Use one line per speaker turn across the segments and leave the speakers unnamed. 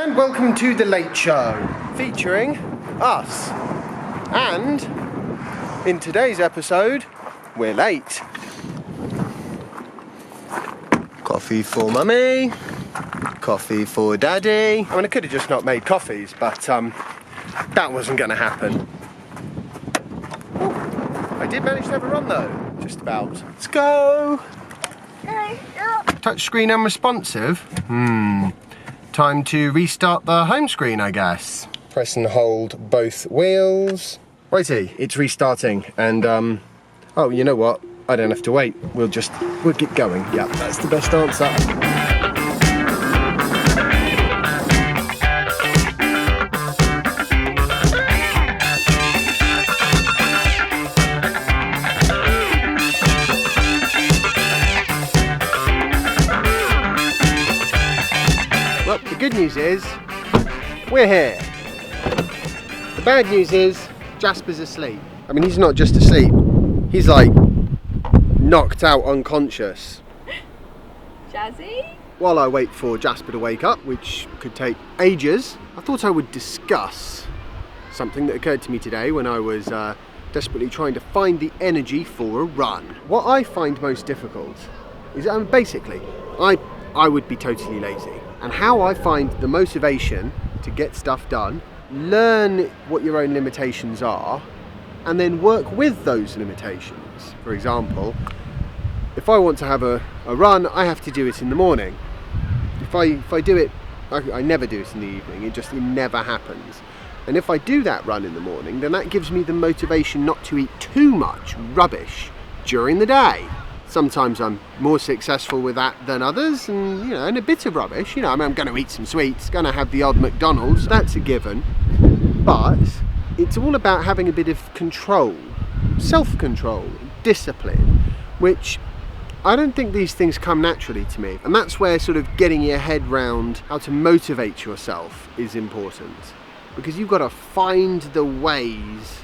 And welcome to The Late Show, featuring us. And in today's episode, we're late. Coffee for Mummy, coffee for Daddy. I mean, I could have just not made coffees, but that wasn't going to happen. I did manage to have a run though, just about. Let's go. Touchscreen unresponsive. Time to restart the home screen, I guess. Press and hold both wheels. Righty, it's restarting, and oh, you know what? I don't have to wait. We'll get going. Yeah, that's the best answer. Well, the good news is, we're here. The bad news is, Jasper's asleep. I mean, he's not just asleep, he's like knocked out unconscious.
Jazzy?
While I wait for Jasper to wake up, which could take ages, I thought I would discuss something that occurred to me today when I was desperately trying to find the energy for a run. What I find most difficult is, basically, I would be totally lazy. And how I find the motivation to get stuff done, learn what your own limitations are, and then work with those limitations. For example, if I want to have a run, I have to do it in the morning. If I do it, I never do it in the evening, it never happens. And if I do that run in the morning, then that gives me the motivation not to eat too much rubbish during the day. Sometimes I'm more successful with that than others, and and a bit of rubbish, I mean, I'm going to eat some sweets, going to have the odd McDonald's, that's a given. But it's all about having a bit of control, self-control, discipline, which I don't think these things come naturally to me. And that's where sort of getting your head round how to motivate yourself is important. Because you've got to find the ways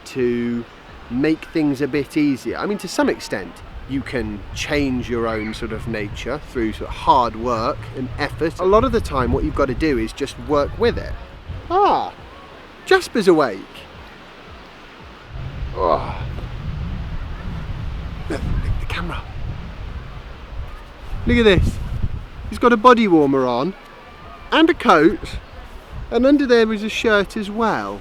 to make things a bit easier. I mean, to some extent, you can change your own sort of nature through sort of hard work and effort. A lot of the time, what you've got to do is just work with it. Ah, Jasper's awake. Oh. Look, the camera. Look at this. He's got a body warmer on and a coat, and under there is a shirt as well.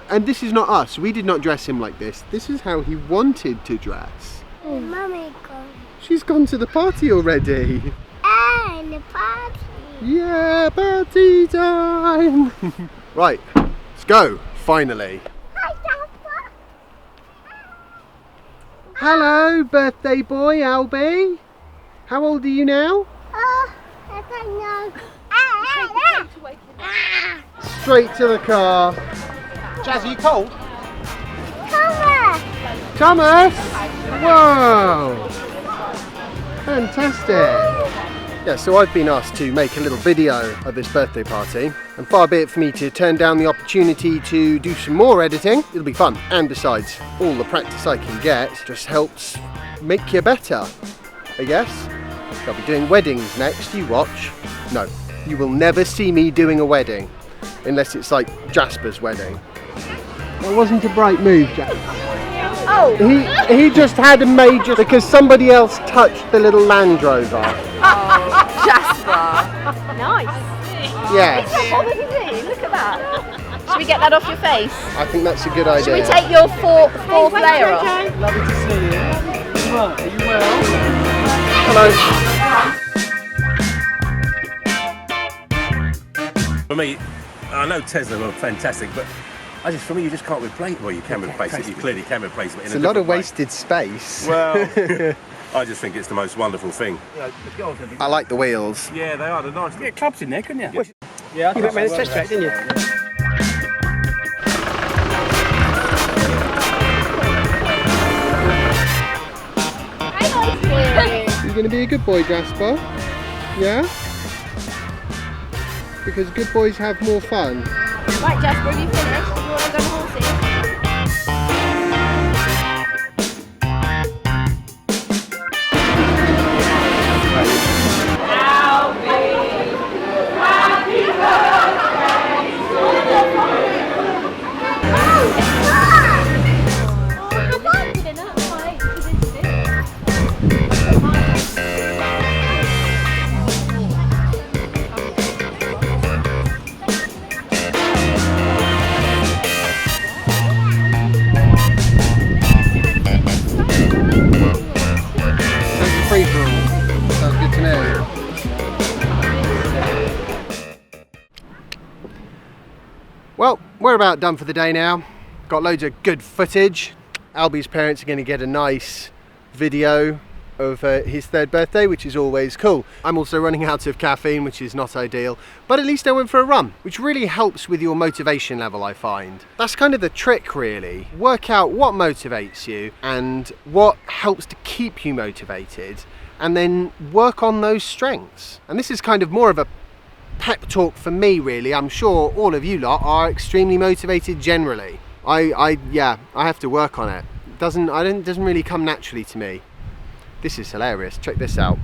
And this is not us. We did not dress him like this. This is how he wanted to dress.
Oh, Mummy gone.
She's gone to the party already.
And the party.
Yeah, party time. Right, let's go, finally.
Hi, Jasper.
Hello, birthday boy, Albie. How old are you now?
Oh, I don't know.
Straight to the car. Jazz, are you cold?
Come
Thomas! Whoa! Fantastic! Yeah, so I've been asked to make a little video of this birthday party, and far be it for me to turn down the opportunity to do some more editing. It'll be fun, and besides, all the practice I can get just helps make you better, I guess. I'll be doing weddings next, you watch. No, you will never see me doing a wedding, unless it's like Jasper's wedding. That wasn't a bright move, Jack.
Oh!
He just had a major, because somebody else touched the little Land Rover.
Jasper! Nice!
Yes.
What was he doing? Look at that. Should we get that off your face?
I think that's a good idea.
Should we take your fourth layer off?
Lovely to see you. Right, are you well?
Hello.
For me, I know Tesla are fantastic, but for me, you just can't replace. Well, you can replace it. You clearly can replace it.
It's a lot of wasted space.
Well, I just think it's the most wonderful thing.
I like the wheels.
Yeah, they are. They're nice.
You get clubs in there, couldn't you? Yeah, I
You went test track, didn't you? You're going to be a good boy, Jasper? Yeah? Because good boys have more fun.
Right, Jasper, have you finished? Do you want to go horsey? Happy
Well, we're about done for the day now. Got loads of good footage. Albie's parents are going to get a nice video of his 3rd birthday, which is always cool. I'm also running out of caffeine, which is not ideal, but at least I went for a run, which really helps with your motivation level, I find. That's kind of the trick, really. Work out what motivates you and what helps to keep you motivated, and then work on those strengths. And this is kind of more of a pep talk for me, really. I'm sure all of you lot are extremely motivated generally. I have to work on it. It doesn't really come naturally to me. This is hilarious. Check this out.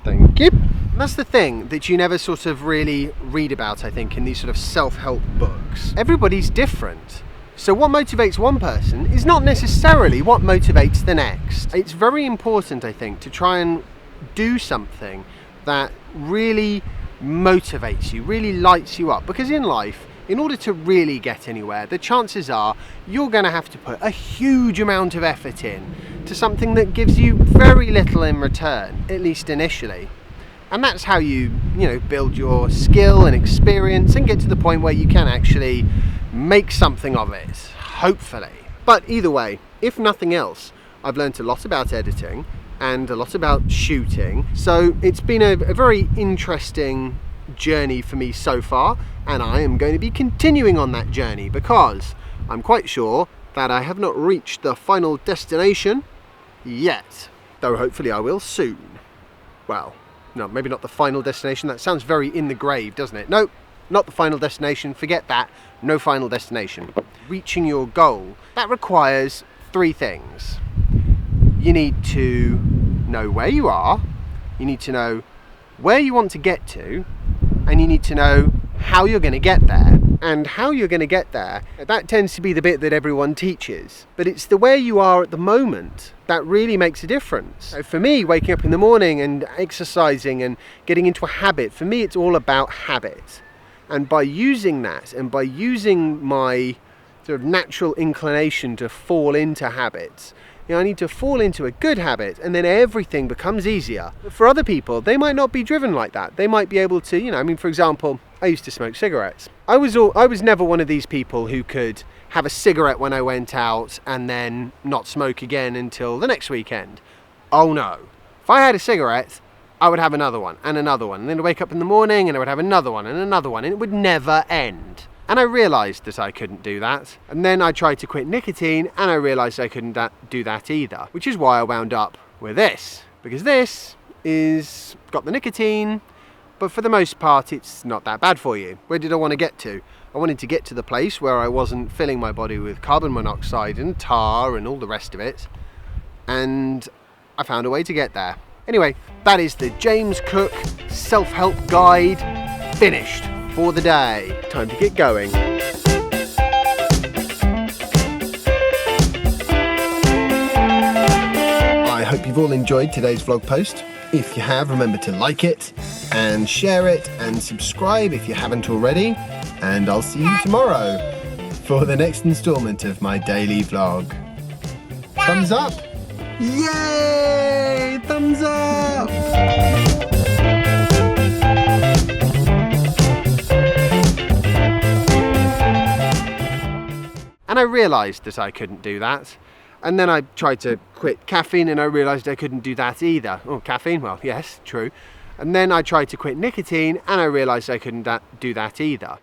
Thank you. And that's the thing that you never sort of really read about, I think, in these sort of self-help books. Everybody's different. So what motivates one person is not necessarily what motivates the next. It's very important, I think, to try and do something that really motivates you, really lights you up. Because in life, in order to really get anywhere, the chances are you're going to have to put a huge amount of effort in to something that gives you very little in return, at least initially. And that's how you build your skill and experience and get to the point where you can actually make something of it, hopefully. But either way, if nothing else, I've learned a lot about editing and a lot about shooting. So it's been a very interesting journey for me so far, and I am going to be continuing on that journey because I'm quite sure that I have not reached the final destination yet, though hopefully I will soon. Well, no, maybe not the final destination. That sounds very in the grave, doesn't it? No, not the final destination. Forget that. No final destination. Reaching your goal, that requires 3 things. You need to know where you are, you need to know where you want to get to, and you need to know how you're going to get there. And how you're going to get there, that tends to be the bit that everyone teaches. But it's the where you are at the moment that really makes a difference. So for me, waking up in the morning and exercising and getting into a habit, for me it's all about habit. And by using that, and by using my sort of natural inclination to fall into habits, I need to fall into a good habit, and then everything becomes easier. But for other people, they might not be driven like that. They might be able to, for example, I used to smoke cigarettes. I was never one of these people who could have a cigarette when I went out and then not smoke again until the next weekend. Oh no. If I had a cigarette, I would have another one, and then I'd wake up in the morning and I would have another one, and it would never end. And I realised that I couldn't do that. And then I tried to quit nicotine, and I realised I couldn't do that either. Which is why I wound up with this. Because this is got the nicotine, but for the most part it's not that bad for you. Where did I want to get to? I wanted to get to the place where I wasn't filling my body with carbon monoxide and tar and all the rest of it. And I found a way to get there. Anyway, that is the James Cook self-help guide finished for the day. Time to get going. I hope you've all enjoyed today's vlog post. If you have, remember to like it and share it and subscribe if you haven't already. And I'll see you tomorrow for the next installment of my daily vlog. Thumbs up! Yay! Thumbs up! And I realised that I couldn't do that. And then I tried to quit caffeine and I realised I couldn't do that either. Oh, caffeine? Well, yes, true. And then I tried to quit nicotine and I realised I couldn't do that either.